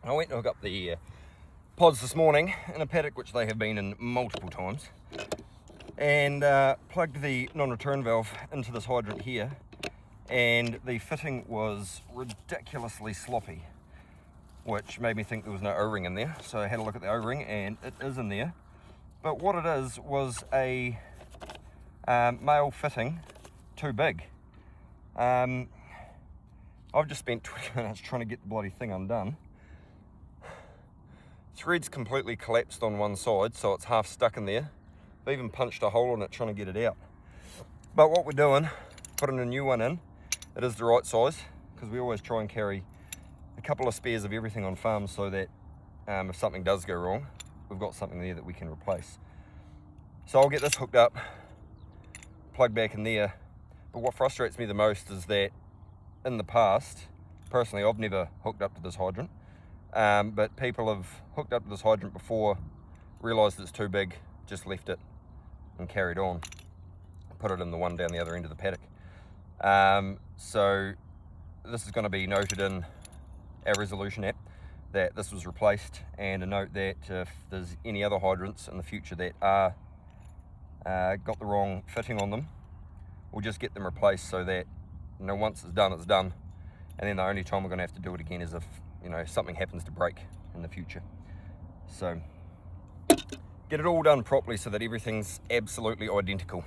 I went to hook up the pods this morning in a paddock which they have been in multiple times, and plugged the non-return valve into this hydrant here, and the fitting was ridiculously sloppy, which made me think there was no O-ring in there. So I had a look at the O-ring and it is in there, but what it is was a male fitting too big. I've just spent 20 minutes trying to get the bloody thing undone. Thread's completely collapsed on one side, so it's half stuck in there. I've even punched a hole in it trying to get it out. But what we're doing, putting a new one in. It is the right size, because we always try and carry a couple of spares of everything on farm, so that if something does go wrong, we've got something there that we can replace. So I'll get this hooked up, plugged back in there. But what frustrates me the most is that in the past, personally, I've never hooked up to this hydrant, but people have hooked up to this hydrant before, realised it's too big, just left it and carried on, put it in the one down the other end of the paddock. So this is going to be noted in our resolution app that this was replaced, and a note that if there's any other hydrants in the future that are got the wrong fitting on them, we'll just get them replaced, so that, you know, once it's done, and then the only time we're going to have to do it again is if, you know, something happens to break in the future. So get it all done properly so that everything's absolutely identical.